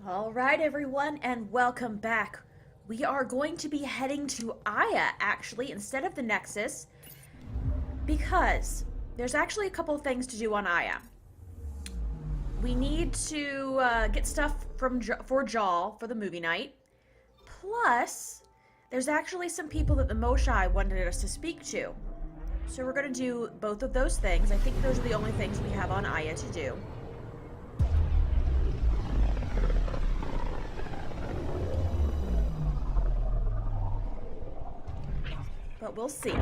All right, everyone, and welcome back. We are going to be heading to Aya, actually, instead of the Nexus, because there's actually a couple of things to do on Aya. We need to get stuff for Jaw for the movie night. Plus, there's actually some people that the Moshai wanted us to speak to. So we're going to do both of those things. I think those are the only things we have on Aya to do. But we'll see.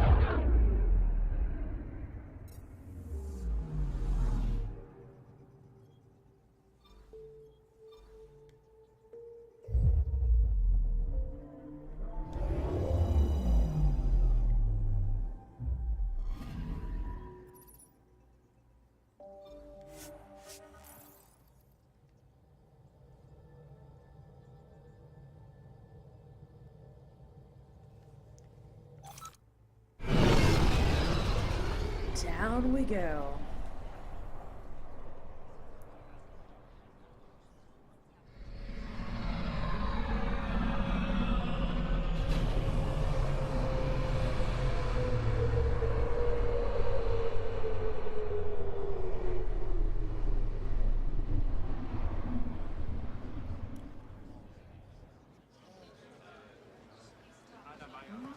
Down we go.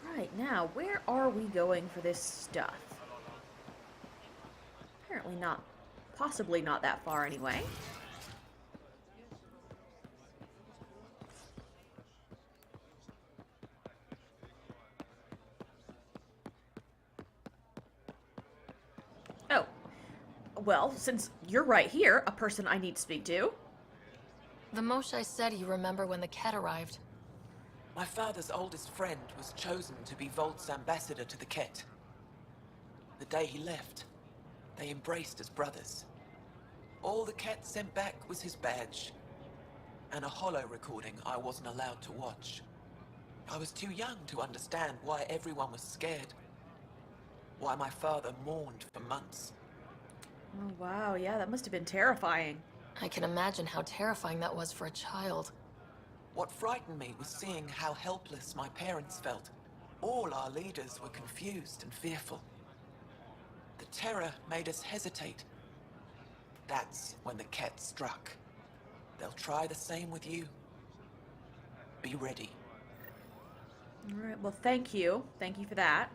Alright, now, where are we going for this stuff? Apparently not, possibly not that far anyway. Oh, well, since you're right here, a person I need to speak to. The Moshai said you remember when the Ket arrived. My father's oldest friend was chosen to be Volt's ambassador to the Ket. The day he left, they embraced as brothers. All the Ket sent back was his badge, and a holo recording I wasn't allowed to watch. I was too young to understand why everyone was scared. Why my father mourned for months. Oh, wow, yeah, that must have been terrifying. I can imagine how terrifying that was for a child. What frightened me was seeing how helpless my parents felt. All our leaders were confused and fearful. The terror made us hesitate. That's when the Ket struck. They'll try the same with you. Be ready. Alright, well, thank you. Thank you for that.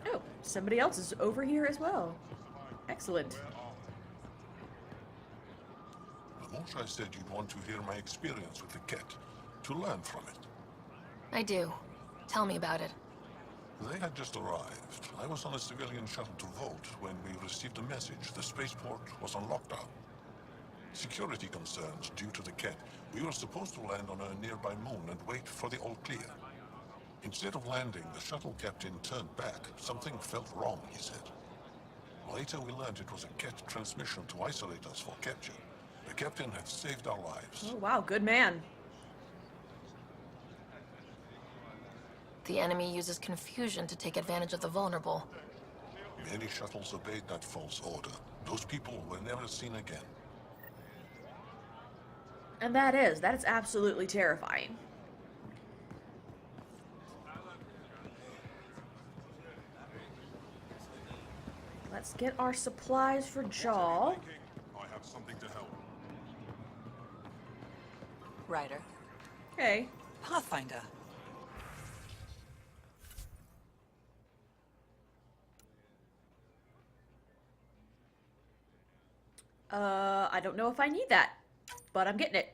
Oh, somebody else is over here as well. Excellent. The Moshai said you'd want to hear my experience with the Ket, to learn from it. I do. Tell me about it. They had just arrived. I was on a civilian shuttle to Volt when we received a message the spaceport was on lockdown. Security concerns due to the Ket. We were supposed to land on a nearby moon and wait for the all clear. Instead of landing, the shuttle captain turned back. Something felt wrong, he said. Later we learned it was a Ket transmission to isolate us for capture. The captain had saved our lives. Oh, wow, good man. The enemy uses confusion to take advantage of the vulnerable. Many shuttles obeyed that false order. Those people were never seen again. And that is absolutely terrifying. Let's get our supplies for Jaw. I have something to help. Ryder. Okay. Pathfinder. I don't know if I need that, but I'm getting it.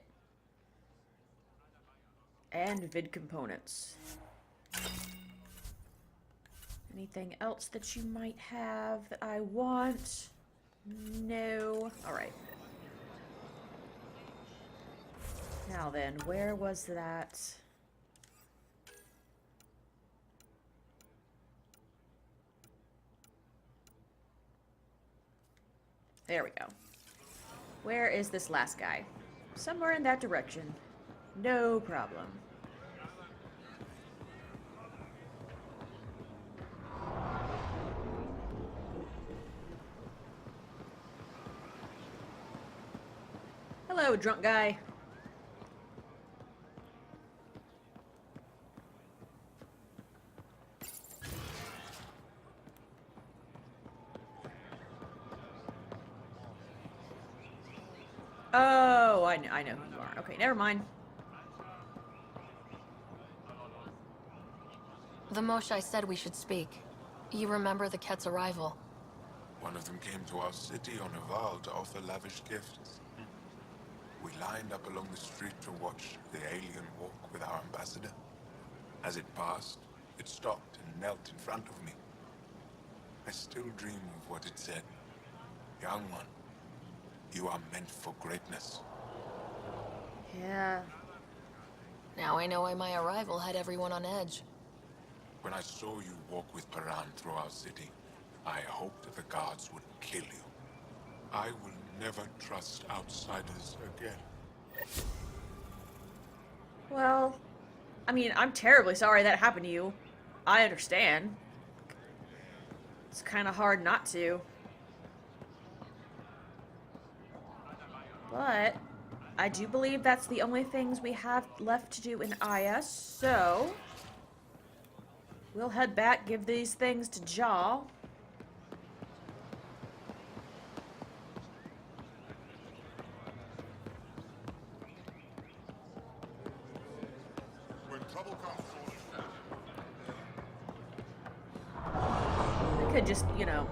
And vid components. Anything else that you might have that I want? No. Alright. Now then, where was that? There we go. Where is this last guy? Somewhere in that direction. No problem. Hello, drunk guy. Oh, I know who you are. Okay, never mind. The Moshai said we should speak. You remember the Ket's arrival? One of them came to our city on a vow to offer lavish gifts. We lined up along the street to watch the alien walk with our ambassador. As it passed, it stopped and knelt in front of me. I still dream of what it said. Young one, you are meant for greatness. Yeah. Now I know why my arrival had everyone on edge. When I saw you walk with Paran through our city, I hoped the guards would kill you. I will never trust outsiders again. Well, I mean, I'm terribly sorry that happened to you. I understand. It's kind of hard not to. But I do believe that's the only things we have left to do in Aya, so we'll head back, give these things to Jaw. When trouble comes, I could just, you know,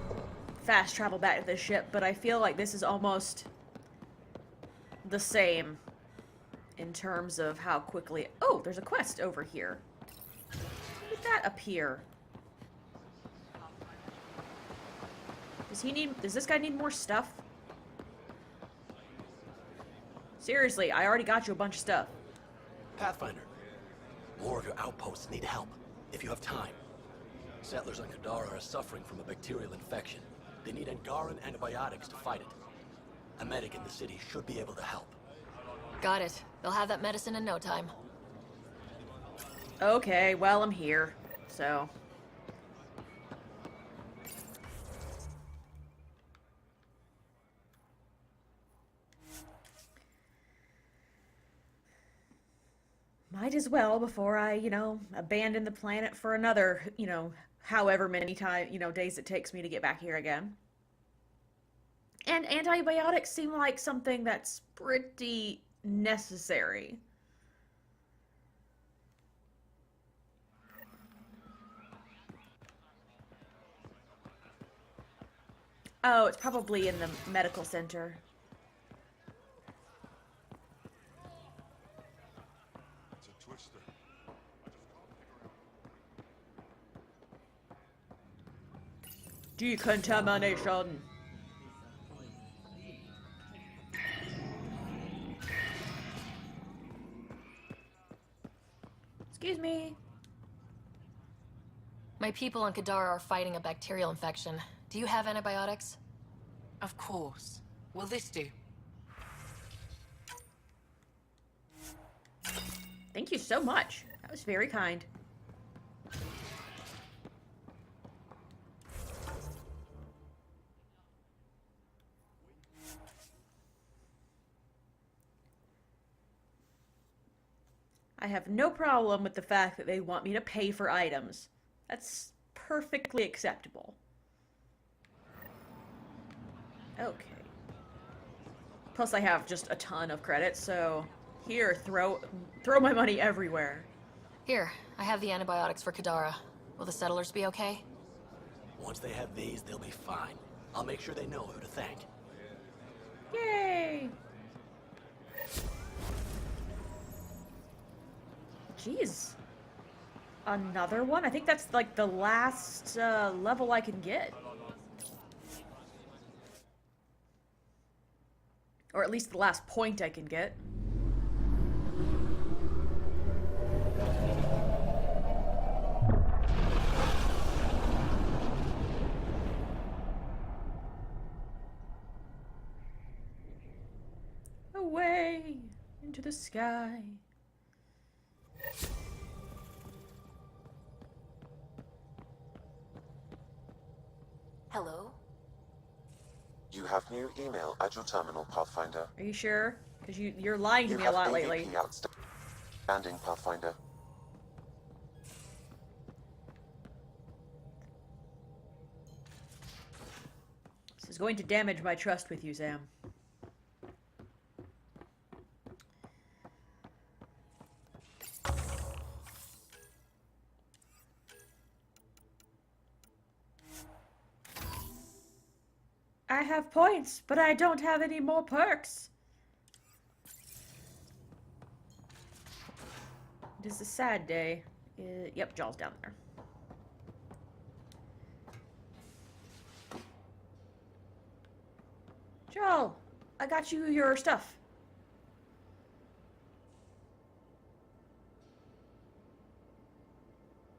fast travel back to the ship, but I feel like this is almost the same in terms of how quickly... Oh, there's a quest over here. How did that appear? Does this guy need more stuff? Seriously, I already got you a bunch of stuff. Pathfinder, more of your outposts need help, if you have time. Settlers on Kadara are suffering from a bacterial infection. They need Angaran antibiotics to fight it. A medic in the city should be able to help. Got it. They'll have that medicine in no time. Okay, well, I'm here, so... Might as well before I, you know, abandon the planet for another, you know, however many days it takes me to get back here again. And antibiotics seem like something that's pretty necessary. Oh, it's probably in the medical center. it's a twister. Decontamination. Excuse me. My people on Kadara are fighting a bacterial infection. Do you have antibiotics? Of course. Will this do? Thank you so much. That was very kind. I have no problem with the fact that they want me to pay for items. That's perfectly acceptable. Okay. Plus I have just a ton of credits, so here, throw my money everywhere. Here, I have the antibiotics for Kadara. Will the settlers be okay? Once they have these, they'll be fine. I'll make sure they know who to thank. Yay! Jeez. Another one? I think that's like the last level I can get. Or at least the last point I can get. Away into the sky. Hello? You have new email at your terminal, Pathfinder. Are you sure? Because you're lying to me a lot lately. Outstanding, Pathfinder. This is going to damage my trust with you, Sam. I have points, but I don't have any more perks. It is a sad day. Yep, Jaw's down there. Jaw, I got you your stuff.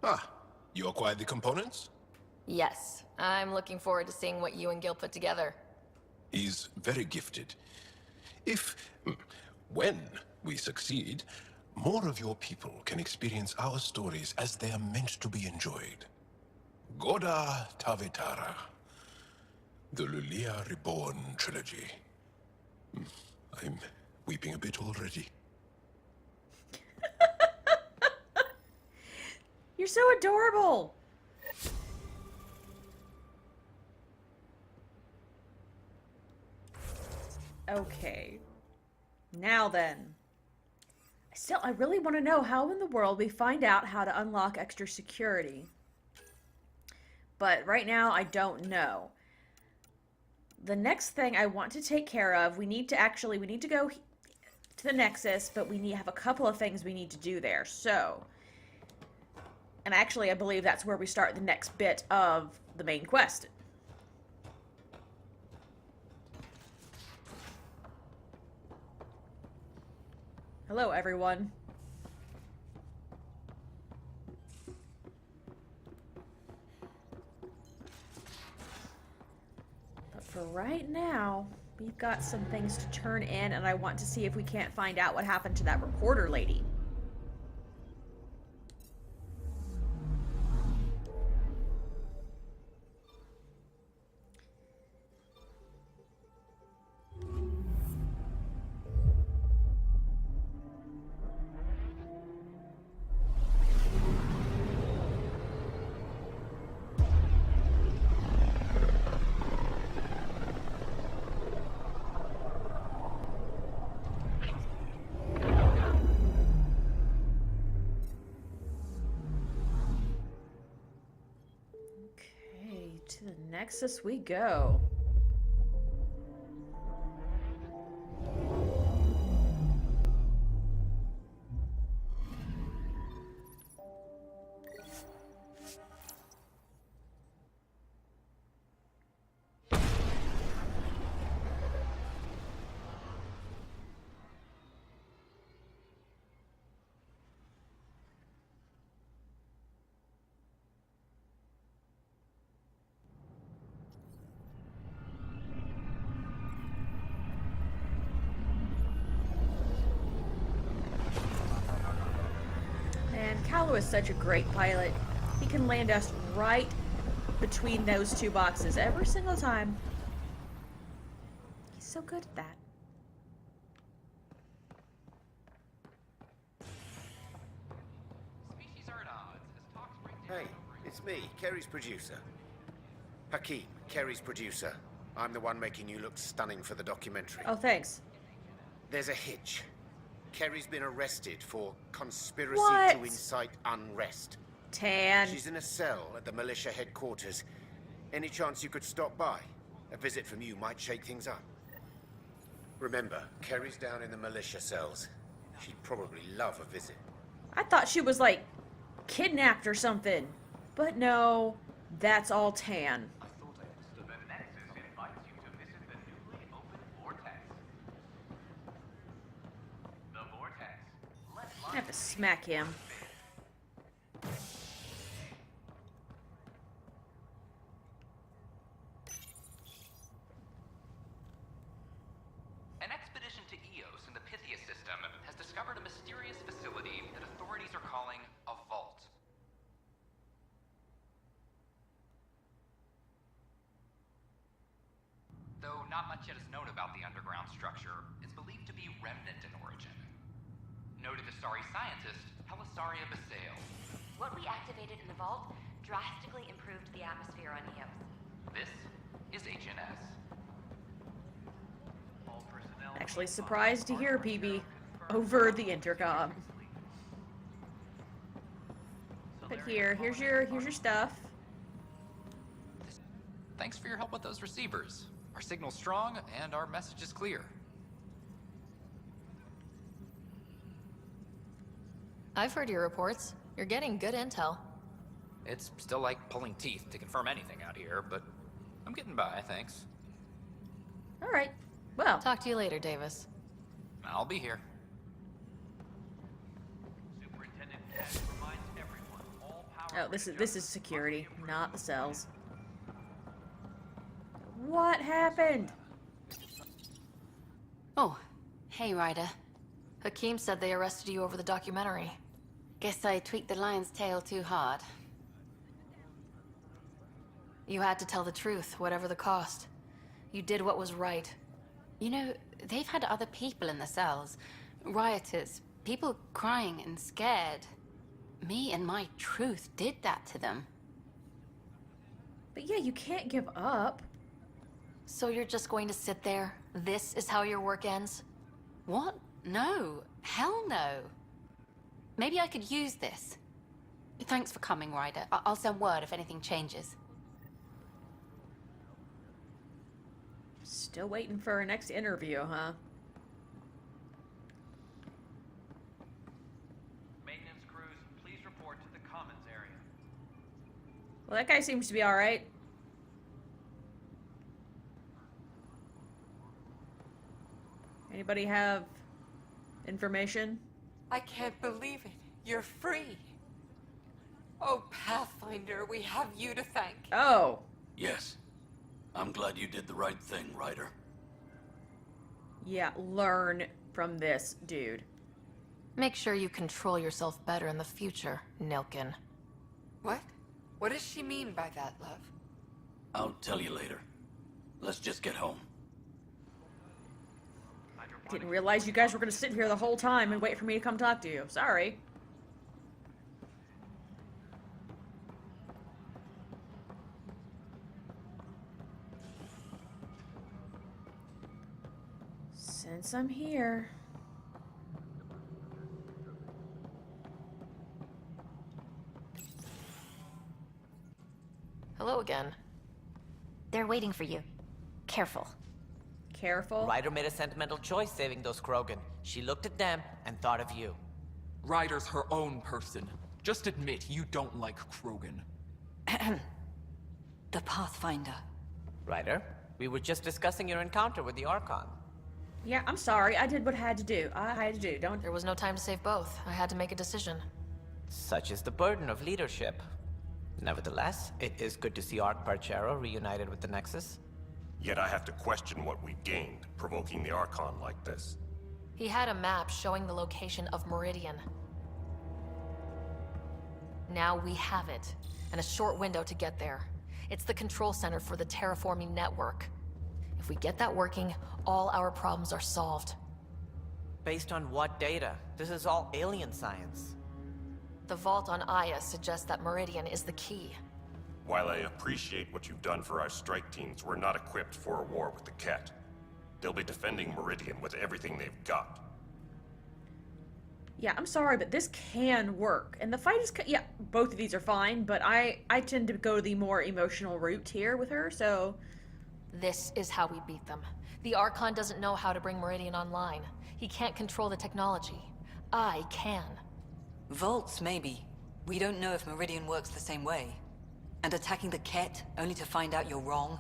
Ah, you acquired the components? Yes, I'm looking forward to seeing what you and Gil put together. He's very gifted. If, when we succeed, more of your people can experience our stories as they are meant to be enjoyed. Goda Tavetara. The Lulia Reborn trilogy. I'm weeping a bit already. You're so adorable. Okay. Now then. I really want to know how in the world we find out how to unlock extra security. But right now, I don't know. The next thing I want to take care of, we need to go to the Nexus, but we have a couple of things we need to do there. So, and actually I believe that's where we start the next bit of the main quest. Hello, everyone. But for right now, we've got some things to turn in, and I want to see if we can't find out what happened to that reporter lady. To the Nexus we go. Callo is such a great pilot. He can land us right between those two boxes every single time. He's so good at that. Hey, it's me, Kerry's producer. Hakeem, Kerry's producer. I'm the one making you look stunning for the documentary. Oh, thanks. There's a hitch. Kerry's been arrested for conspiracy What? to incite unrest. Tan. She's in a cell at the militia headquarters. Any chance you could stop by? A visit from you might shake things up. Remember, Kerry's down in the militia cells. She'd probably love a visit. I thought she was, like, kidnapped or something. But no, that's all Tan. I thought I understood. The Nexus invites you to visit the newly opened vortex. The vortex. I have to smack him. An expedition to Eos in the Pythia system has discovered a mysterious facility that authorities are calling a vault. Though not much yet is known about the underground structure. It's believed to be remnant in origin. Noted Asari scientist, Helisaria Basale. What we activated in the vault drastically improved the atmosphere on Eos. This is HNS. Actually surprised to hear PB over the intercom. But here's your stuff. Thanks for your help with those receivers. Our signal's strong, and our message is clear. I've heard your reports. You're getting good intel. It's still like pulling teeth to confirm anything out here, but I'm getting by, thanks. Alright. Well. Talk to you later, Davis. I'll be here. Superintendent Cash reminds everyone all power. Oh, this is security, not the cells. What happened? Oh, hey Ryder. Hakeem said they arrested you over the documentary. Guess I tweaked the lion's tail too hard. You had to tell the truth, whatever the cost. You did what was right. You know, they've had other people in the cells. Rioters, people crying and scared. Me and my truth did that to them. But yeah, you can't give up. So you're just going to sit there? This is how your work ends? What? No. Hell no. Maybe I could use this. Thanks for coming, Ryder. I'll send word if anything changes. Still waiting for our next interview, huh? Maintenance crews, please report to the commons area. Well, that guy seems to be alright. Anybody have information? I can't believe it. You're free. Oh, Pathfinder, we have you to thank. Oh. Yes. I'm glad you did the right thing, Ryder. Yeah, learn from this dude. Make sure you control yourself better in the future, Nilkin. What? What does she mean by that, love? I'll tell you later. Let's just get home. Didn't realize you guys were gonna sit here the whole time and wait for me to come talk to you. Sorry. Since I'm here. Hello again. They're waiting for you. Careful. Careful. Ryder made a sentimental choice saving those Krogan. She looked at them and thought of you. Ryder's her own person. Just admit you don't like Krogan. The Pathfinder. Ryder, we were just discussing your encounter with the Archon. Yeah, I'm sorry. I did what I had to do. Don't. There was no time to save both. I had to make a decision. Such is the burden of leadership. Nevertheless, it is good to see Arch Parchero reunited with the Nexus. Yet I have to question what we gained, provoking the Archon like this. He had a map showing the location of Meridian. Now we have it, and a short window to get there. It's the control center for the terraforming network. If we get that working, all our problems are solved. Based on what data? This is all alien science. The vault on Aya suggests that Meridian is the key. While I appreciate what you've done for our strike teams, we're not equipped for a war with the Ket. They'll be defending Meridian with everything they've got. Yeah, I'm sorry, but this can work. And the fight is... Yeah, both of these are fine, but I tend to go the more emotional route here with her, so... This is how we beat them. The Archon doesn't know how to bring Meridian online. He can't control the technology. I can. Vaults, maybe. We don't know if Meridian works the same way. And attacking the Ket, only to find out you're wrong?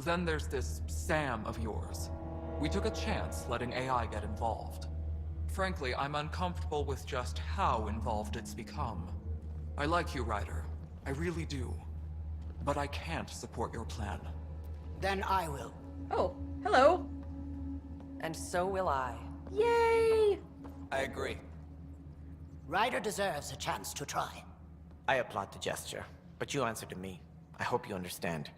Then there's this Sam of yours. We took a chance letting AI get involved. Frankly, I'm uncomfortable with just how involved it's become. I like you, Ryder. I really do. But I can't support your plan. Then I will. Oh, hello. And so will I. Yay! I agree. Ryder deserves a chance to try. I applaud the gesture, but you answer to me. I hope you understand.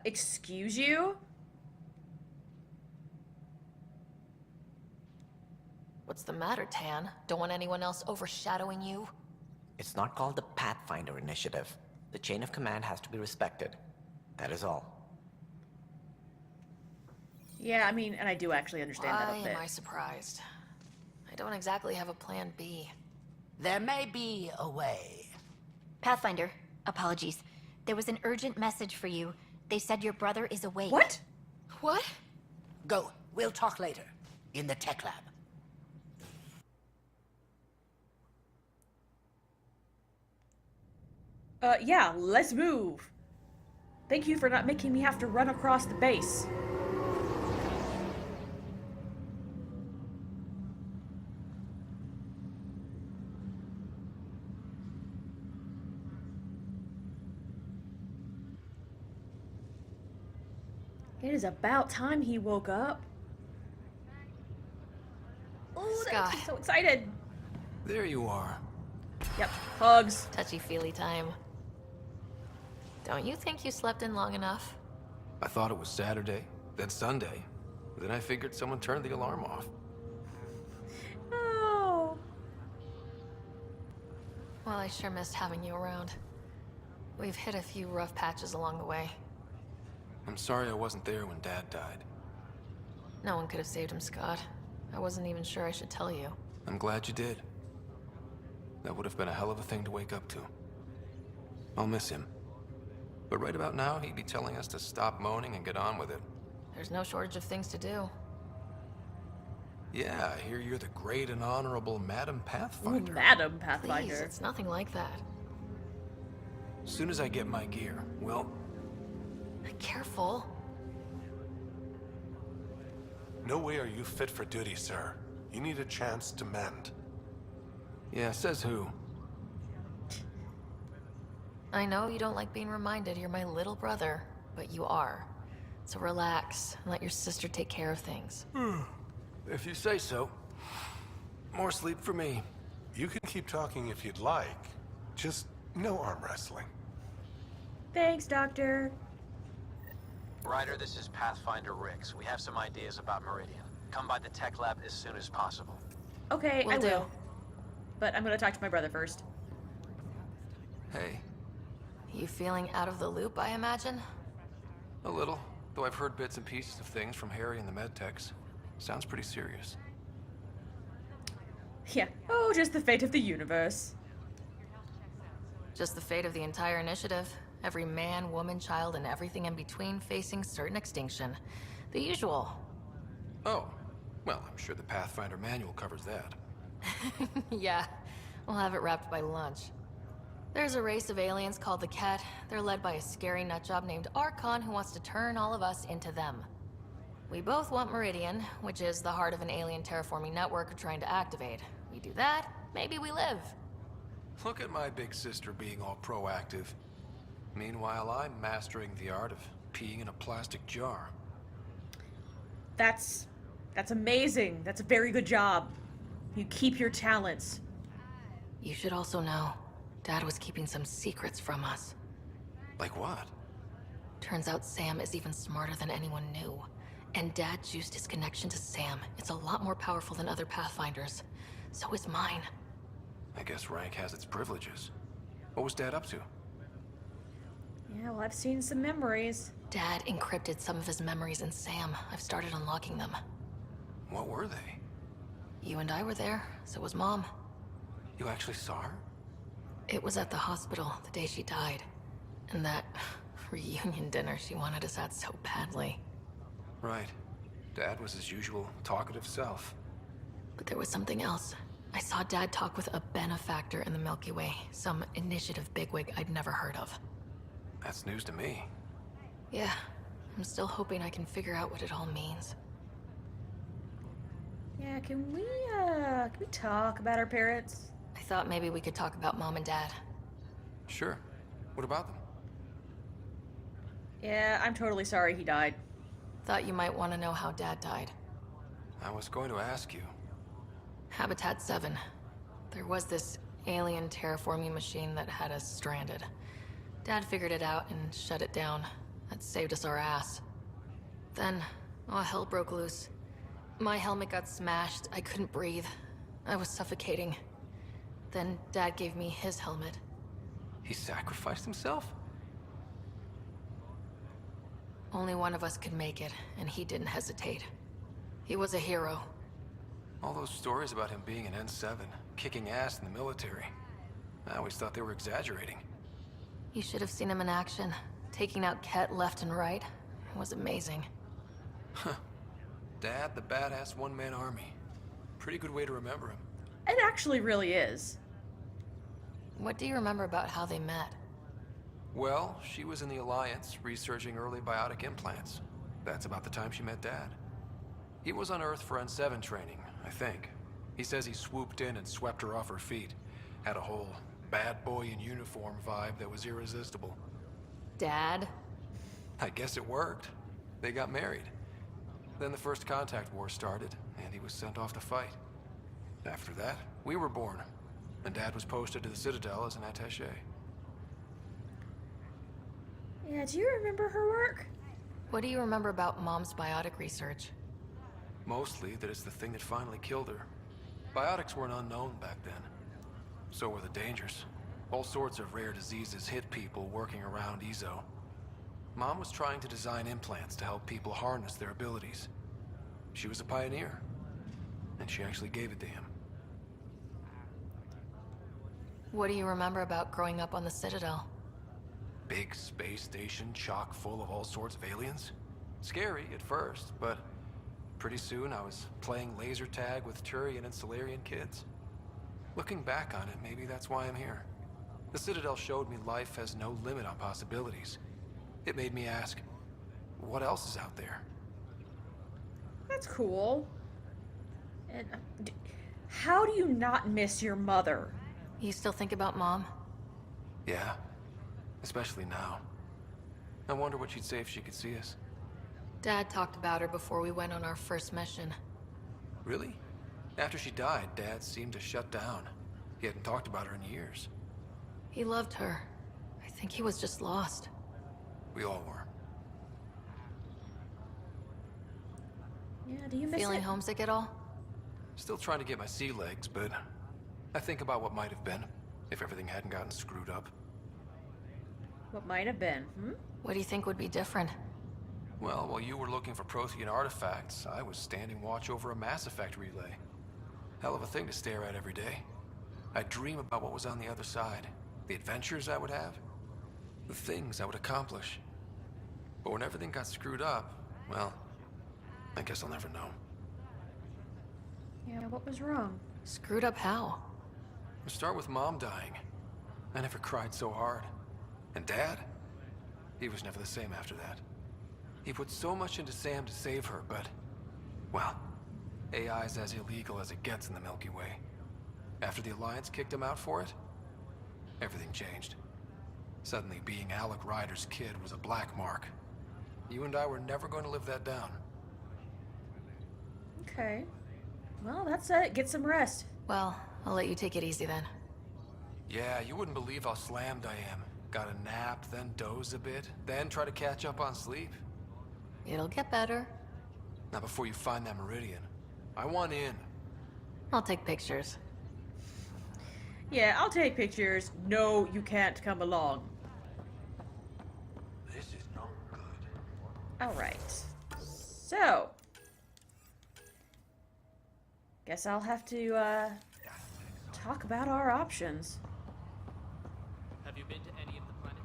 Excuse you? What's the matter, Tan? Don't want anyone else overshadowing you? It's not called the Pathfinder Initiative. The chain of command has to be respected. That is all. Yeah, I mean, and I do actually understand that a Why bit. am I surprised? I don't exactly have a plan B. There may be a way. Pathfinder, apologies. There was an urgent message for you. They said your brother is awake. What? What? Go. We'll talk later. In the tech lab. Yeah, let's move. Thank you for not making me have to run across the base. It is about time he woke up. Oh, that makes me so excited. There you are. Yep, hugs. Touchy-feely time. Don't you think you slept in long enough? I thought it was Saturday, then Sunday. Then I figured someone turned the alarm off. Oh. Well, I sure missed having you around. We've hit a few rough patches along the way. I'm sorry I wasn't there when Dad died. No one could have saved him, Scott. I wasn't even sure I should tell you. I'm glad you did. That would have been a hell of a thing to wake up to. I'll miss him. But right about now, he'd be telling us to stop moaning and get on with it. There's no shortage of things to do. Yeah, I hear you're the great and honorable Madam Pathfinder. Ooh, Madam Pathfinder. Please, it's nothing like that. As soon as I get my gear, well... Careful. No way are you fit for duty, sir. You need a chance to mend. Yeah, says who? I know you don't like being reminded you're my little brother, but you are. So relax and let your sister take care of things. If you say so. More sleep for me. You can keep talking if you'd like. Just no arm wrestling. Thanks, Doctor. Ryder, this is Pathfinder Rix. We have some ideas about Meridian. Come by the tech lab as soon as possible. Okay, I Will do. will. But I'm gonna talk to my brother first. Hey, You feeling out of the loop, I imagine? a little. Though I've heard bits and pieces of things from Harry and the medtechs. Sounds pretty serious. Yeah. Oh, just the fate of the universe. Just the fate of the entire initiative. Every man, woman, child, and everything in between facing certain extinction. The usual. Oh, well, I'm sure the Pathfinder manual covers that. Yeah, we'll have it wrapped by lunch. There's a race of aliens called the Ket. They're led by a scary nutjob named Archon who wants to turn all of us into them. We both want Meridian, which is the heart of an alien terraforming network we're trying to activate. We do that, maybe we live. Look at my big sister being all proactive. Meanwhile, I'm mastering the art of peeing in a plastic jar. That's amazing. That's a very good job. You keep your talents. You should also know, Dad was keeping some secrets from us. Like what? Turns out Sam is even smarter than anyone knew. And Dad juiced his connection to Sam. It's a lot more powerful than other Pathfinders. So is mine. I guess rank has its privileges. What was Dad up to? Yeah, well, I've seen some memories. Dad encrypted some of his memories in Sam. I've started unlocking them. What were they? You and I were there, so was Mom. You actually saw her? It was at the hospital the day she died. And that reunion dinner she wanted us at so badly. Right. Dad was his usual talkative self. But there was something else. I saw Dad talk with a benefactor in the Milky Way, some initiative bigwig I'd never heard of. That's news to me. Yeah, I'm still hoping I can figure out what it all means. Yeah, can we talk about our parents? I thought maybe we could talk about Mom and Dad. Sure. What about them? Yeah, I'm totally sorry he died. Thought you might want to know how Dad died. I was going to ask you. Habitat 7. There was this alien terraforming machine that had us stranded. Dad figured it out and shut it down. That saved us our ass. Then, all hell broke loose. My helmet got smashed, I couldn't breathe. I was suffocating. Then Dad gave me his helmet. He sacrificed himself? Only one of us could make it, and he didn't hesitate. He was a hero. All those stories about him being an N7, kicking ass in the military. I always thought they were exaggerating. You should have seen him in action, taking out Ket left and right. It was amazing. Huh. Dad, the badass one-man army. Pretty good way to remember him. It actually really is. What do you remember about how they met? Well, she was in the Alliance, researching early biotic implants. That's about the time she met Dad. He was on Earth for N7 training, I think. He says he swooped in and swept her off her feet. Had a whole bad boy in uniform vibe that was irresistible. Dad? I guess it worked. They got married. Then the First Contact War started, and he was sent off to fight. After that, we were born, and Dad was posted to the Citadel as an attaché. Yeah, do you remember her work? What do you remember about Mom's biotic research? Mostly that it's the thing that finally killed her. Biotics weren't unknown back then. So were the dangers. All sorts of rare diseases hit people working around EZO. Mom was trying to design implants to help people harness their abilities. She was a pioneer, and she actually gave it to him. What do you remember about growing up on the Citadel? Big space station chock full of all sorts of aliens. Scary at first, but pretty soon I was playing laser tag with Turian and Solarian kids. Looking back on it, maybe that's why I'm here. The Citadel showed me life has no limit on possibilities. It made me ask, what else is out there? That's cool. And how do you not miss your mother? You still think about Mom? Yeah, especially now. I wonder what she'd say if she could see us. Dad talked about her before we went on our first mission. Really? After she died, Dad seemed to shut down. He hadn't talked about her in years. He loved her. I think he was just lost. We all were. Yeah, do you miss Feeling it? homesick at all? Still trying to get my sea legs, but I think about what might have been if everything hadn't gotten screwed up. What might have been, What do you think would be different? Well, while you were looking for Prothean artifacts, I was standing watch over a Mass Effect relay. Hell of a thing to stare at every day. I'd dream about what was on the other side, the adventures I would have, the things I would accomplish. But when everything got screwed up, well, I guess I'll never know. Yeah, what was wrong? Screwed up how? We'll start with Mom dying. I never cried so hard. And Dad? He was never the same after that. He put so much into Sam to save her, but, well, AI's as illegal as it gets in the Milky Way. After the Alliance kicked him out for it, everything changed. Suddenly, being Alec Ryder's kid was a black mark. You and I were never going to live that down. Okay. Well, that's it. Get some rest. Well, I'll let you take it easy then. Yeah, you wouldn't believe how slammed I am. Got a nap, then doze a bit, then try to catch up on sleep. It'll get better. Not before you find that Meridian. I want in. I'll take pictures. Yeah, I'll take pictures. No, you can't come along. This is not good. Alright. So. Guess I'll have to, talk about our options. Have you been to any of the planets?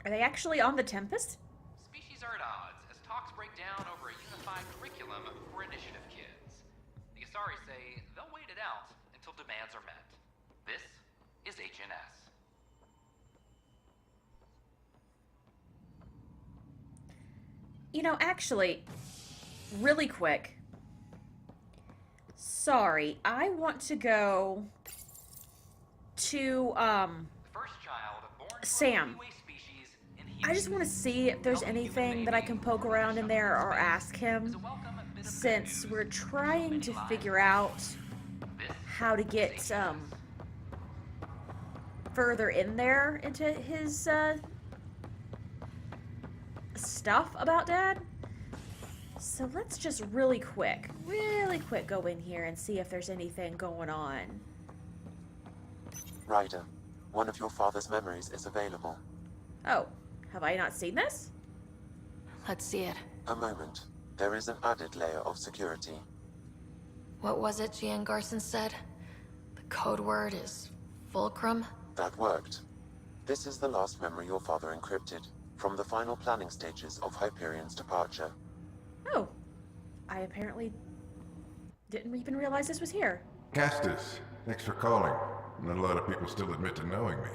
Are they actually on the Tempest? Species are at odds as talks break down over a unified curriculum for initiative kids. The Asari say they'll wait it out until demands are met. This is HNS. You know, actually, really quick. Sorry, I want to go to, Sam. I just want to see if there's anything that I can poke around in there or ask him, since we're trying to figure out how to get further in there into his stuff about Dad. So let's just really quick go in here and see if there's anything going on. Ryder, one of your father's memories is available. Oh, have I not seen this? Let's see it. A moment. There is an added layer of security. What was it Gian Garson said? The code word is Fulcrum? That worked. This is the last memory your father encrypted, from the final planning stages of Hyperion's departure. Oh, I apparently didn't even realize this was here. Castus, thanks for calling. Not a lot of people still admit to knowing me.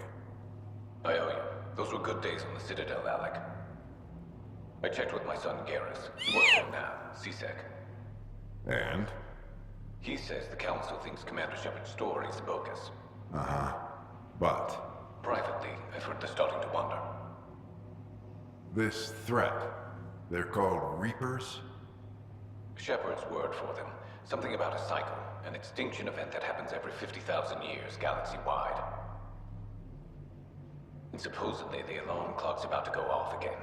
I owe you. Those were good days on the Citadel, Alec. I checked with my son Garrus. He works for him now, CSEC. And? He says the Council thinks Commander Shepard's story is bogus. Uh-huh. But? Privately, I've heard they're starting to wonder. This threat, they're called Reapers? Shepard's word for them. Something about a cycle, an extinction event that happens every 50,000 years, galaxy-wide. And supposedly the alarm clock's about to go off again.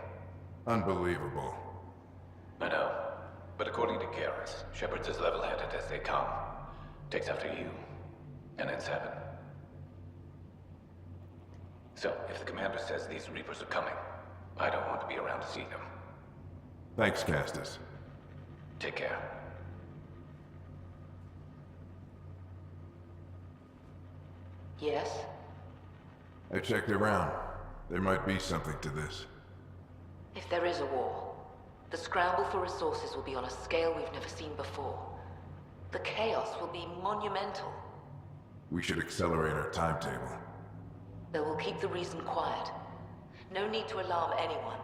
Unbelievable. I know. But according to Garrus, Shepard's as level-headed as they come. Takes after you. And ends heaven. So, if the commander says these Reapers are coming, I don't want to be around to see them. Thanks, Castus. Take care. Yes? I checked around. There might be something to this. If there is a war, the scramble for resources will be on a scale we've never seen before. The chaos will be monumental. We should accelerate our timetable. They will keep the reason quiet. No need to alarm anyone.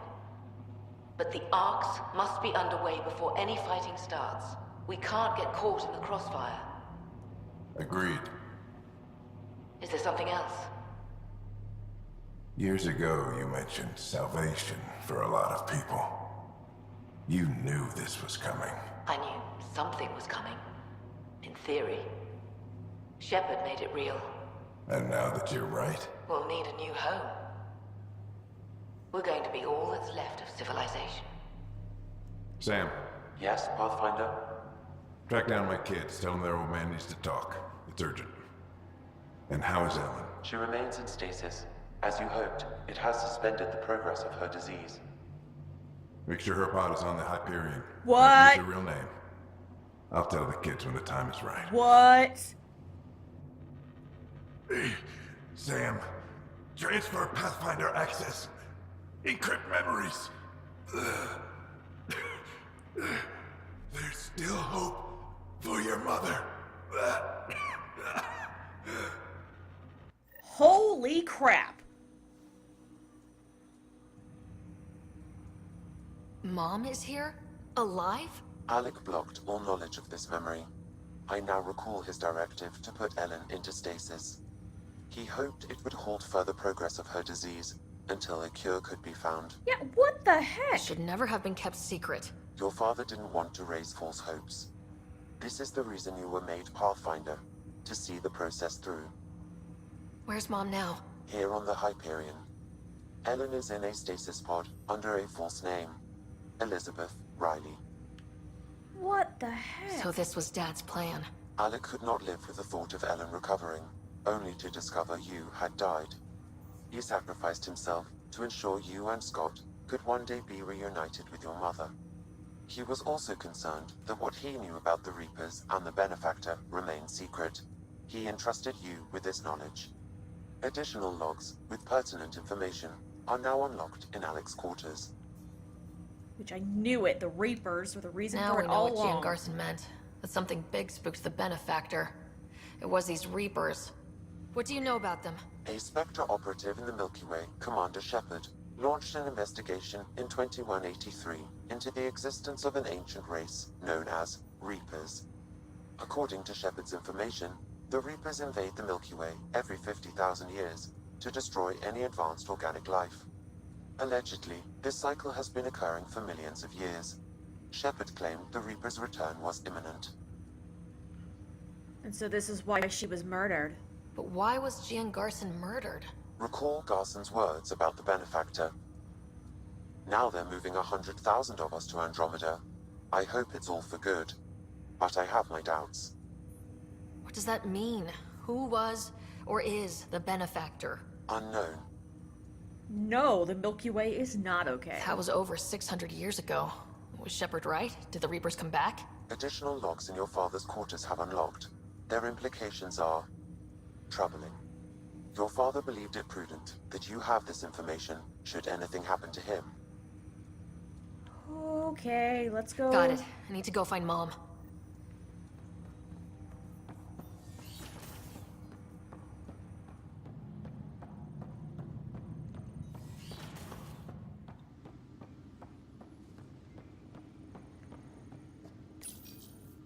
But the arcs must be underway before any fighting starts. We can't get caught in the crossfire. Agreed. Is there something else? Years ago, you mentioned salvation for a lot of people. You knew this was coming. I knew something was coming. In theory. Shepard made it real. And now that you're right, We'll need a new home. We're going to be all that's left of civilization. Sam, Yes, Pathfinder? track down my kids. Tell them their old man needs to talk. It's urgent. And how is Ellen? She remains in stasis. As you hoped, it has suspended the progress of her disease. Make sure her pod is on the Hyperion. What? Use her real name. I'll tell the kids when the time is right. What? Sam, transfer Pathfinder access. Encrypt memories. There's still hope for your mother. Holy crap. Mom is here? Alive? Alec blocked all knowledge of this memory. I now recall his directive to put Ellen into stasis. He hoped it would halt further progress of her disease until a cure could be found. Yeah, what the heck? Should never have been kept secret. Your father didn't want to raise false hopes. This is the reason you were made Pathfinder, to see the process through. Where's Mom now? Here on the Hyperion. Ellen is in a stasis pod under a false name. Elizabeth Riley. What the heck? So this was Dad's plan. Alec could not live with the thought of Ellen recovering, only to discover you had died. He sacrificed himself to ensure you and Scott could one day be reunited with your mother. He was also concerned that what he knew about the Reapers and the Benefactor remained secret. He entrusted you with this knowledge. Additional logs with pertinent information are now unlocked in Alec's quarters. Which I knew it. The Reapers were the reason Now for we it know all what Gian along. Garson meant. That something big spooked the Benefactor. It was these Reapers. What do you know about them? A Spectre operative in the Milky Way, Commander Shepard, launched an investigation in 2183 into the existence of an ancient race known as Reapers. According to Shepard's information, the Reapers invade the Milky Way every 50,000 years to destroy any advanced organic life. Allegedly, this cycle has been occurring for millions of years. Shepard claimed the Reapers' return was imminent. And so this is why she was murdered. But why was Gian Garson murdered? Recall Garson's words about the benefactor. Now they're moving 100,000 of us to Andromeda. I hope it's all for good, but I have my doubts. What does that mean? Who was or is the benefactor? Unknown. No, the Milky Way is not okay. That was over 600 years ago. Was Shepard right? Did the Reapers come back? Additional logs in your father's quarters have unlocked. Their implications are troubling. Your father believed it prudent that you have this information should anything happen to him. Okay, let's go. Got it. I need to go find Mom.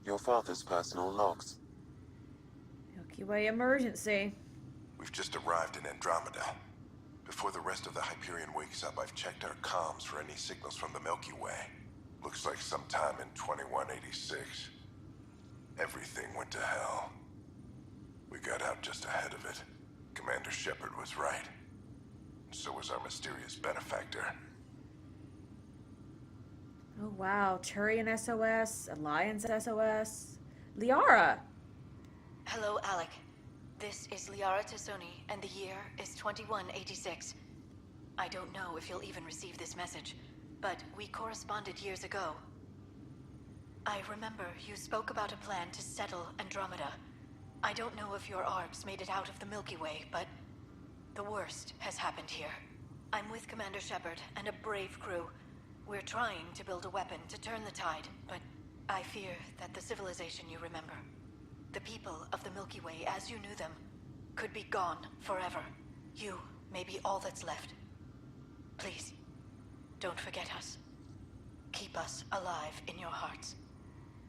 Your father's personal logs. Milky Way emergency. We've just arrived in Andromeda. Before the rest of the Hyperion wakes up, I've checked our comms for any signals from the Milky Way. Looks like sometime in 2186. Everything went to hell. We got out just ahead of it. Commander Shepard was right. So was our mysterious benefactor. Oh wow, Turian SOS, Alliance SOS. Liara! Hello, Alec. This is Liara Tassoni, and the year is 2186. I don't know if you'll even receive this message, but we corresponded years ago. I remember you spoke about a plan to settle Andromeda. I don't know if your arcs made it out of the Milky Way, but the worst has happened here. I'm with Commander Shepard and a brave crew. We're trying to build a weapon to turn the tide, but I fear that the civilization you remember, the people of the Milky Way as you knew them, could be gone forever. You may be all that's left. Please, don't forget us. Keep us alive in your hearts.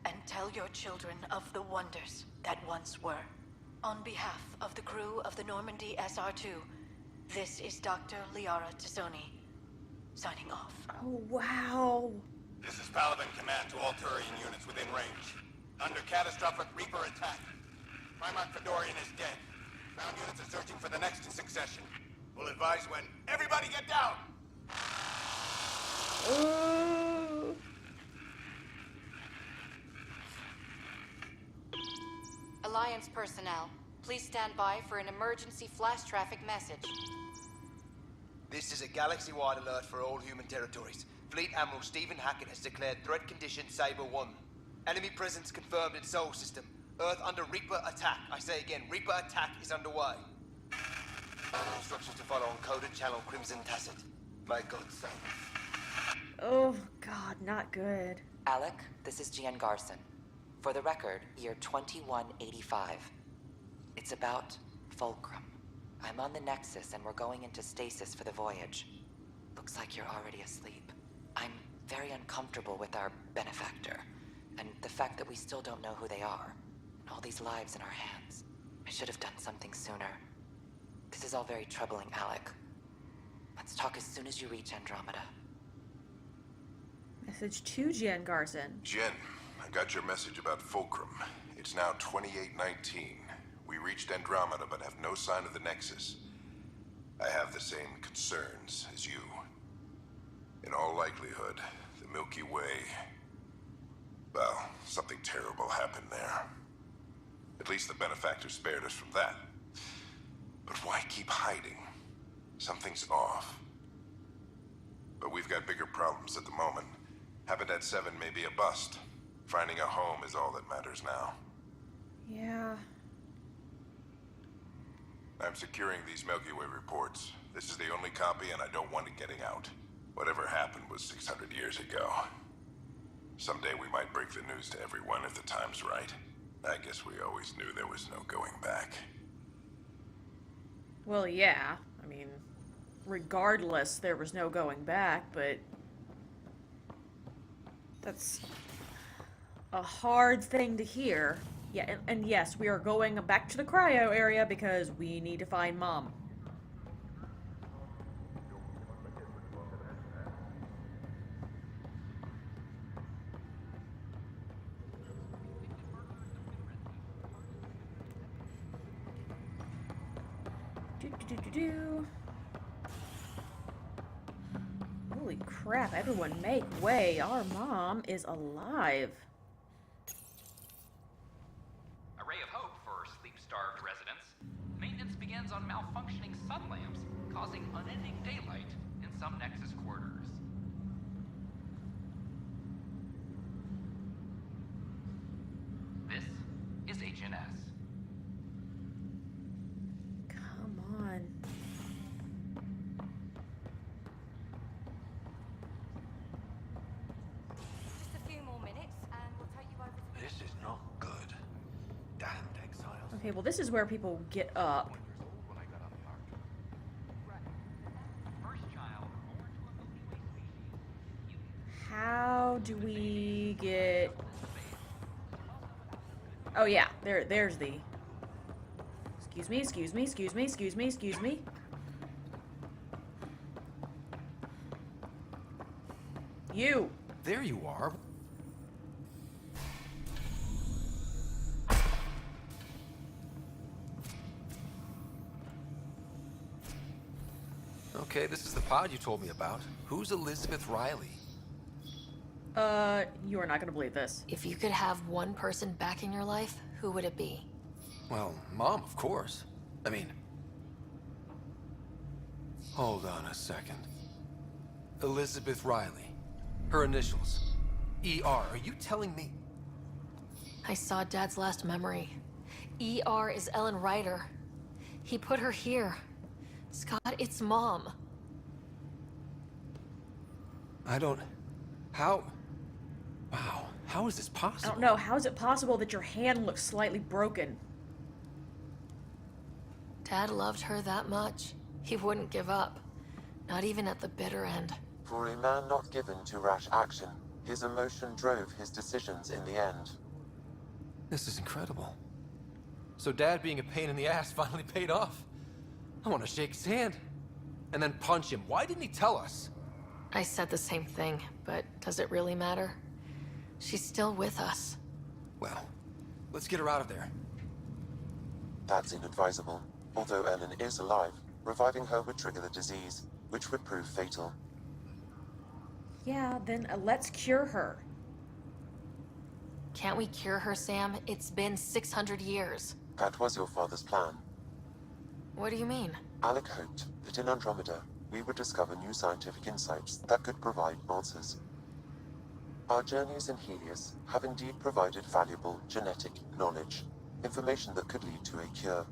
And tell your children of the wonders that once were. On behalf of the crew of the Normandy SR2, this is Dr. Liara Tassoni, signing off. Oh, wow. This is Paladin Command to all Turian units within range. Under catastrophic Reaper attack. Primarch Fedorian is dead. Ground units are searching for the next in succession. We'll advise when. Everybody get down! Alliance personnel, please stand by for an emergency flash traffic message. This is a galaxy-wide alert for all human territories. Fleet Admiral Stephen Hackett has declared threat condition Saber 1. Enemy presence confirmed in Sol System. Earth under Reaper attack. I say again, Reaper attack is underway. Instructions to follow on coded channel Crimson Tacit. My God, son. Oh, God, not good. Alec, this is Gian Garson. For the record, year 2185. It's about Fulcrum. I'm on the Nexus and we're going into stasis for the voyage. Looks like you're already asleep. I'm very uncomfortable with our benefactor, and the fact that we still don't know who they are, and all these lives in our hands. I should have done something sooner. This is all very troubling, Alec. Let's talk as soon as you reach Andromeda. Message to Jen Garson. Jen, I got your message about Fulcrum. It's now 2819. We reached Andromeda but have no sign of the Nexus. I have the same concerns as you. In all likelihood, the Milky Way... Well, something terrible happened there. At least the benefactor spared us from that. But why keep hiding? Something's off. But we've got bigger problems at the moment. Habitat 7 may be a bust. Finding a home is all that matters now. Yeah. I'm securing these Milky Way reports. This is the only copy and I don't want it getting out. Whatever happened was 600 years ago. Someday we might break the news to everyone if the time's right. I guess we always knew there was no going back. Well, yeah. I mean, regardless, there was no going back, but... That's a hard thing to hear. Yeah, and yes, we are going back to the cryo area because we need to find Mom. Do-do-do-do-do. Holy crap, everyone make way. Our mom is alive. A ray of hope for sleep-starved residents. Maintenance begins on malfunctioning sun lamps, causing unending daylight in some Nexus quarters. This is HNS. Come on. Just a few more minutes, and we'll take you over to... This is not good. Damned exiles. Okay, well this is where people get up. How do we get... Oh yeah, there's the... Excuse me, excuse me, excuse me, excuse me, excuse me. You! There you are. Okay, this is the pod you told me about. Who's Elizabeth Riley? You are not gonna believe this. If you could have one person back in your life, who would it be? Well, Mom, of course. I mean... Hold on a second. Elizabeth Riley. Her initials. ER. Are you telling me... I saw Dad's last memory. ER is Ellen Ryder. He put her here. Scott, it's Mom. I don't... How... Wow. How is this I possible? don't know, how is it possible that your hand looks slightly broken? Dad loved her that much. He wouldn't give up. Not even at the bitter end. For a man not given to rash action, his emotion drove his decisions in the end. This is incredible. So Dad being a pain in the ass finally paid off. I want to shake his hand. And then punch him. Why didn't he tell us? I said the same thing, but does it really matter? She's still with us. Well, let's get her out of there. That's inadvisable. Although Ellen is alive, reviving her would trigger the disease, which would prove fatal. Yeah, then let's cure her. Can't we cure her, Sam? It's been 600 years. That was your father's plan. What do you mean? Alec hoped that in Andromeda, we would discover new scientific insights that could provide answers. Our journeys in Helios have indeed provided valuable genetic knowledge, information that could lead to a cure.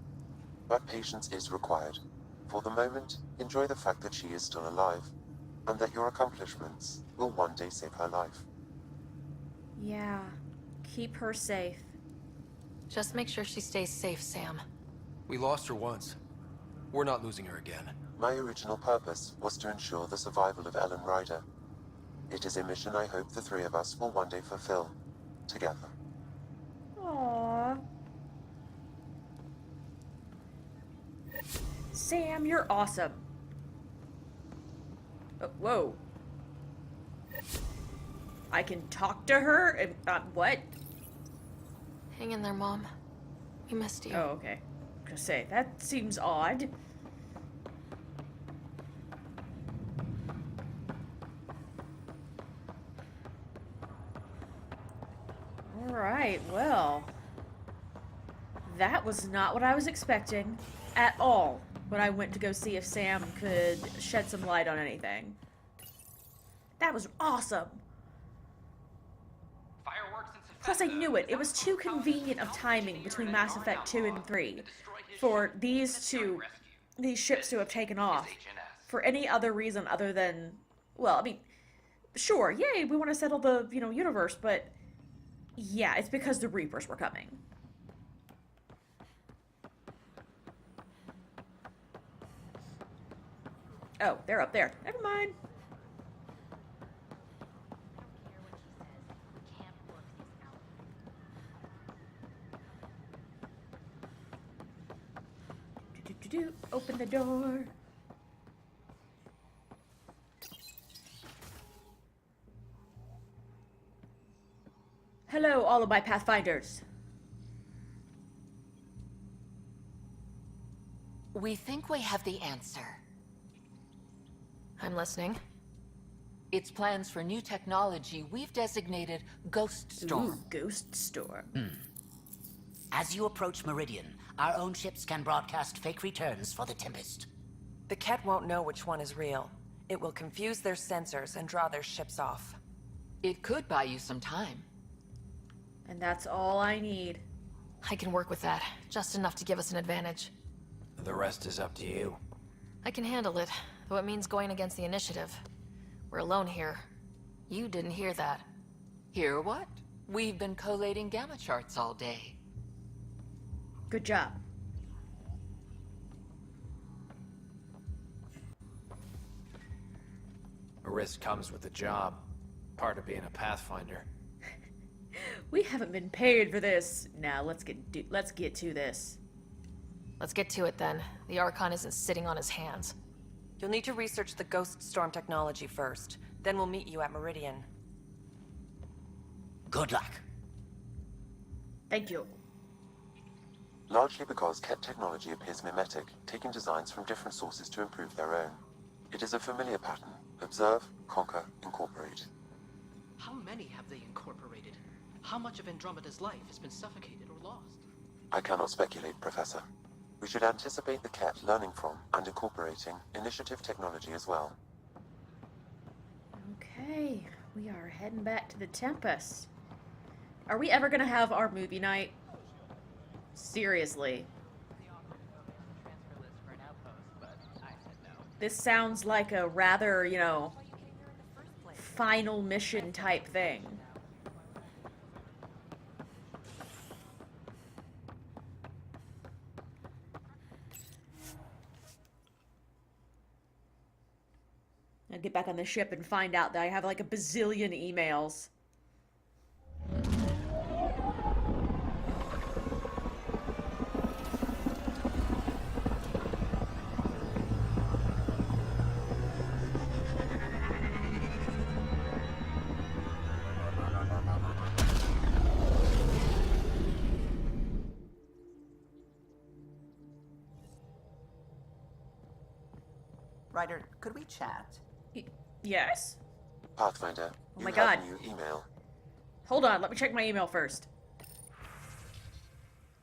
But patience is required. For the moment, enjoy the fact that she is still alive, and that your accomplishments will one day save her life. Yeah, keep her safe. Just make sure she stays safe, Sam. We lost her once. We're not losing her again. My original purpose was to ensure the survival of Ellen Ryder. It is a mission I hope the three of us will one day fulfill, together. Aww. Sam, you're awesome. Oh, whoa. I can talk to her? What? Hang in there, Mom. We missed you. Oh, okay. Gonna say, that seems odd. Alright, well. That was not what I was expecting at all when I went to go see if Sam could shed some light on anything. That was awesome! Plus, I knew it. It was too convenient of timing between Mass Effect 2 and 3 for these ships to have taken off for any other reason other than, well, I mean, sure, yay, we want to settle the, universe, but yeah, it's because the Reapers were coming. Oh, they're up there. Never mind. Open the door. Hello, all of my Pathfinders. We think we have the answer. I'm listening. It's plans for new technology we've designated Ghost Storm. Ooh, Ghost Storm. As you approach Meridian, our own ships can broadcast fake returns for the Tempest. The Ket won't know which one is real. It will confuse their sensors and draw their ships off. It could buy you some time. And that's all I need. I can work with that. Just enough to give us an advantage. The rest is up to you. I can handle it, though it means going against the initiative. We're alone here. You didn't hear that. Hear what? We've been collating gamma charts all day. Good job. A risk comes with the job. Part of being a Pathfinder. We haven't been paid for this. Now let's get to this. Let's get to it then. The Archon isn't sitting on his hands. You'll need to research the Ghost Storm technology first. Then we'll meet you at Meridian. Good luck. Thank you. Largely because Ket technology appears mimetic, taking designs from different sources to improve their own. It is a familiar pattern. Observe, conquer, incorporate. How many have they incorporated? How much of Andromeda's life has been suffocated or lost? I cannot speculate, Professor. We should anticipate the Ket learning from and incorporating initiative technology as well. Okay, we are heading back to the Tempest. Are we ever gonna have our movie night? Seriously. This sounds like a rather, you know, final mission type thing. I'd get back on the ship and find out that I have like a bazillion emails. Ryder, could we chat? Yes? Pathfinder, Oh my you God. have a new email. Hold on, let me check my email first.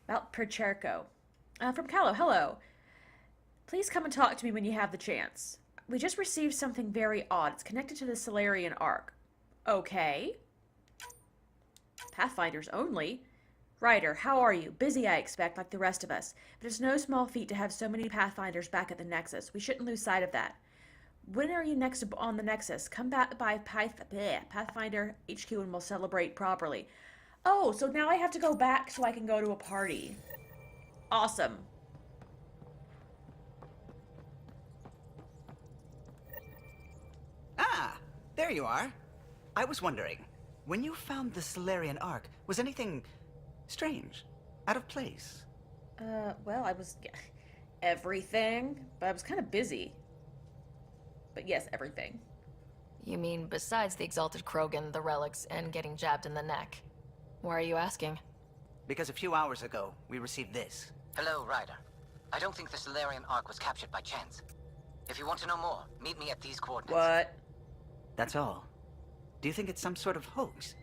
About Percherko. From Callow, hello. Please come and talk to me when you have the chance. We just received something very odd. It's connected to the Solarian Arc. Okay. Pathfinders only. Ryder, how are you? Busy, I expect, like the rest of us. But it's no small feat to have so many Pathfinders back at the Nexus. We shouldn't lose sight of that. When are you next on the Nexus? Come back by Pathfinder HQ and we'll celebrate properly. Oh, so now I have to go back so I can go to a party. Awesome. Ah, there you are. I was wondering, when you found the Solarian Arc, was anything strange? Out of place? Well, I was... everything, but I was kind of busy. But yes, everything. You mean besides the Exalted Krogan, the relics, and getting jabbed in the neck? Why are you asking? Because a few hours ago, we received this. Hello, Ryder. I don't think the Solarian Arc was captured by chance. If you want to know more, meet me at these coordinates. What? That's all. Do you think it's some sort of hoax?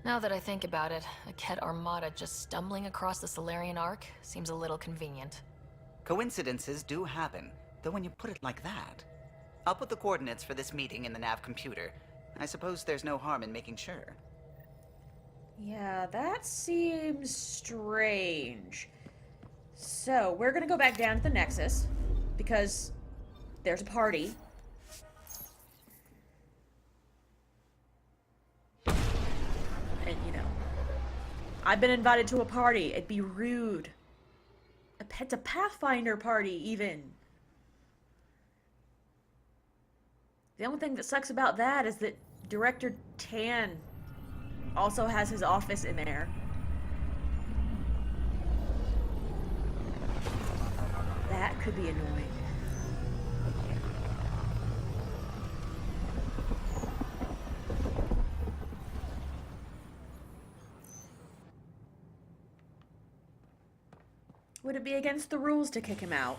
Now that I think about it, a Ket armada just stumbling across the Solarian Arc seems a little convenient. Coincidences do happen, though when you put it like that. I'll put the coordinates for this meeting in the nav computer. I suppose there's no harm in making sure. Yeah, that seems strange. So, we're gonna go back down to the Nexus, because there's a party. And, you know, I've been invited to a party. It'd be rude. It's a Pathfinder party, even. The only thing that sucks about that is that Director Tan also has his office in there. That could be annoying. Would it be against the rules to kick him out?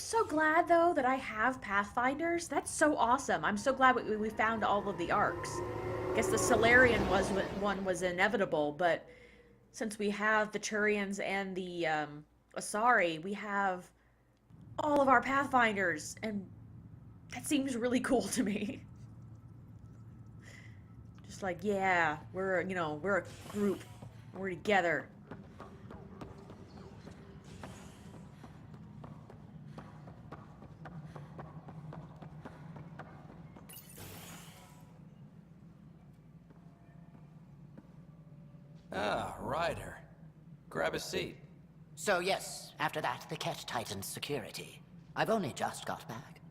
so glad though that I have Pathfinders. That's so awesome. I'm so glad we found all of the arcs. I guess the Solarian one was inevitable, but since we have the Turians and the Asari, we have all of our Pathfinders, and that seems really cool to me. Just like, yeah, we're a group. We're together. Ah, Ryder. Grab a seat. So yes, after that, the Ket tightened security. I've only just got back.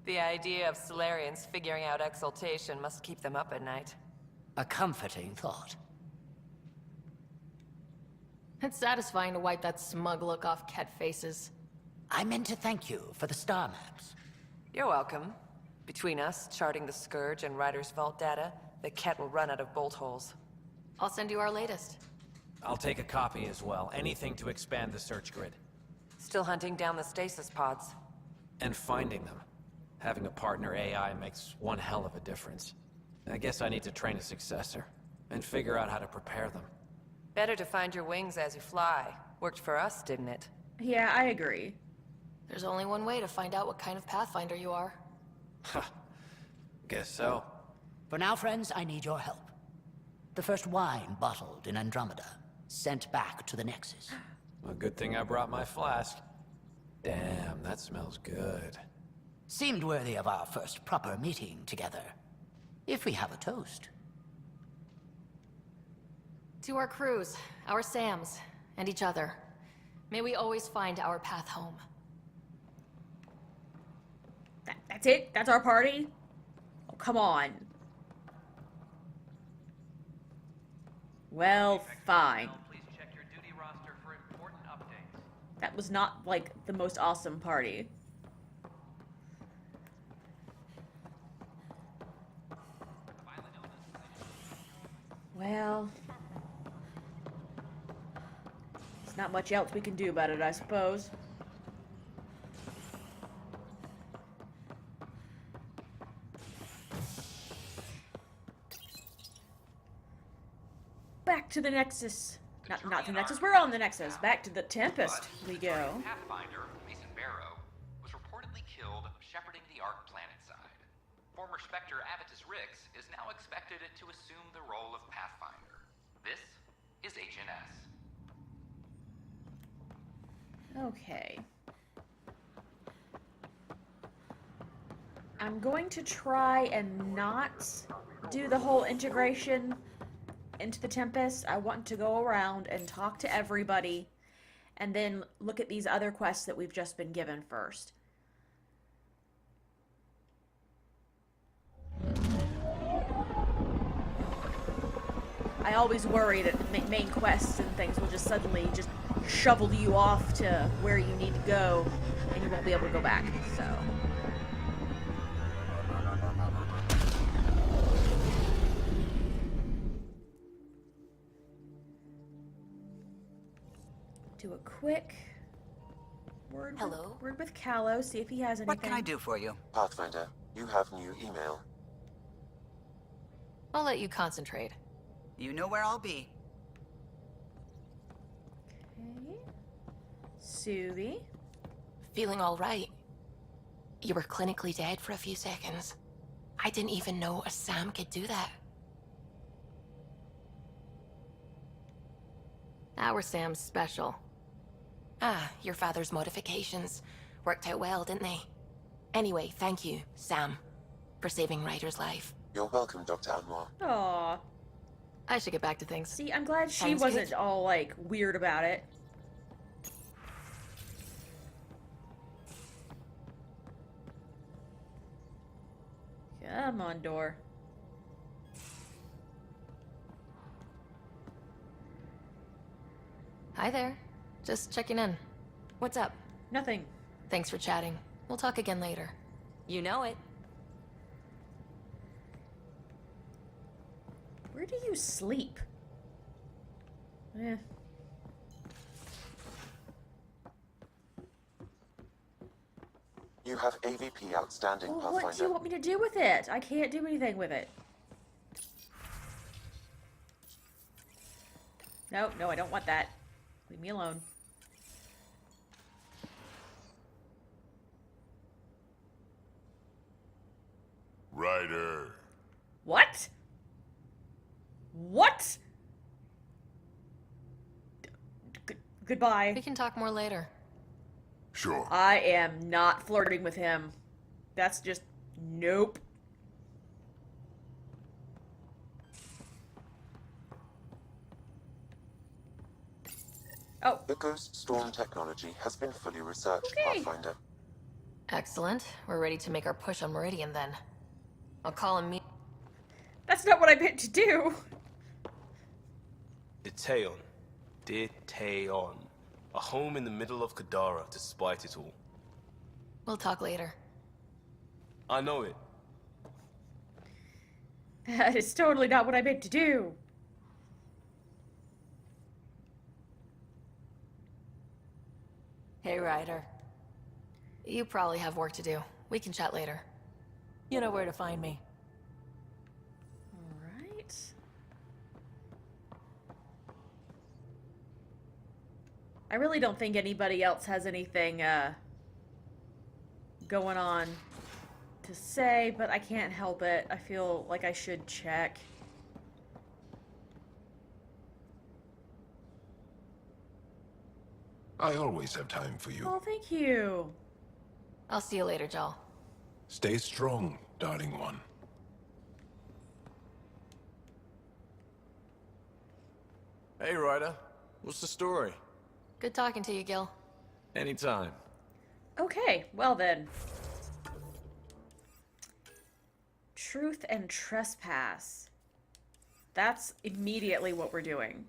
The idea of Solarians figuring out exaltation must keep them up at night. A comforting thought. It's satisfying to wipe that smug look off Ket faces. I meant to thank you for the star maps. You're welcome. Between us, charting the Scourge and Ryder's vault data, the Ket will run out of bolt holes. I'll send you our latest. I'll take a copy as well. Anything to expand the search grid. Still hunting down the stasis pods. And finding them. Having a partner AI makes one hell of a difference. I guess I need to train a successor, and figure out how to prepare them. Better to find your wings as you fly. Worked for us, didn't it? Yeah, I agree. There's only one way to find out what kind of Pathfinder you are. Ha. Guess so. For now, friends, I need your help. The first wine bottled in Andromeda, sent back to the Nexus. A good thing I brought my flask. Damn, that smells good. Seemed worthy of our first proper meeting together. If we have a toast. To our crews, our Sams, and each other. May we always find our path home. That's it? That's our party? Oh, come on. Well, fine. That was not, like, the most awesome party. Well, there's not much else we can do about it, I suppose. Back to the Nexus. Not the Nexus, we're on the Nexus. Back to the Tempest we go. Pathfinder, Mason Barrow, was reportedly killed shepherding the Ark planetside. Former Spectre Avitus Rix is now expected to assume the role of Pathfinder. This is Agent S. Okay. I'm going to try and not do the whole integration into the Tempest. I want to go around and talk to everybody and then look at these other quests that we've just been given first. I always worry that main quests and things will just suddenly just shovel you off to where you need to go and you won't be able to go back, so... Do a quick word with Callow, see if he has anything. What can I do for you? Pathfinder, you have new email. I'll let you concentrate. You know where I'll be. Okay. Suvi. Feeling all right. You were clinically dead for a few seconds. I didn't even know a Sam could do that. Our Sam's special. Ah, your father's modifications. Worked out well, didn't they? Anyway, thank you, Sam, for saving Ryder's life. You're welcome, Dr. Anwar. Aww. I should get back to things. See, I'm glad she Sounds wasn't good. all, like, weird about it. Come on, door. Hi there. Just checking in. What's up? Nothing. Thanks for chatting. We'll talk again later. You know it. Where do you sleep? Eh. You have AVP outstanding, Well, Pathfinder. what do you want me to do with it? I can't do anything with it. No, no, I don't want that. Leave me alone. Ryder. What? What? Goodbye. We can talk more later. Sure. I am not flirting with him. That's just... nope. Oh. The Ghost Storm technology has been fully researched, Okay. Pathfinder. Excellent. We're ready to make our push on Meridian then. I'll call him That's not what I meant to do. Deteon. Deteon. A home in the middle of Kadara, despite it all. We'll talk later. I know it. That is totally not what I meant to do. Hey, Ryder. You probably have work to do. We can chat later. You know where to find me. Alright. I really don't think anybody else has anything, going on to say, but I can't help it. I feel like I should check. I always have time for you. Oh, thank you. I'll see you later, Joel. Stay strong, darling one. Hey, Ryder. What's the story? Good talking to you, Gil. Anytime. Okay, well then. Truth and trespass. That's immediately what we're doing.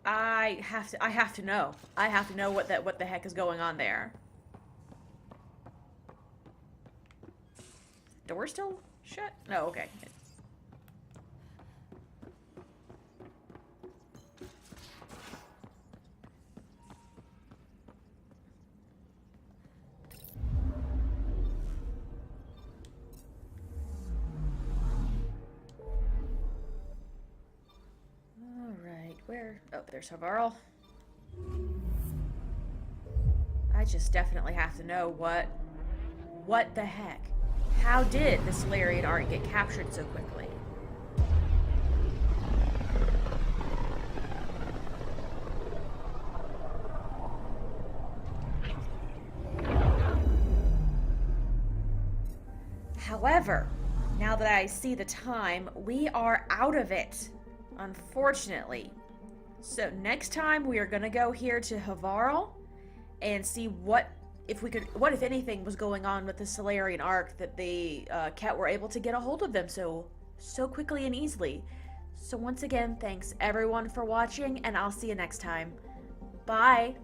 I have to know. I have to know what the heck is going on there. Door still shut? No, okay. Alright, where? Oh, there's Havarl. I just definitely have to know what the heck? How did the Solarian art get captured so quickly? However, now that I see the time, we are out of it, unfortunately. So next time we are gonna go here to Havarl and see what if anything was going on with the Solarian Ark that the Ket were able to get a hold of them so quickly and easily. So once again, thanks everyone for watching, and I'll see you next time. Bye!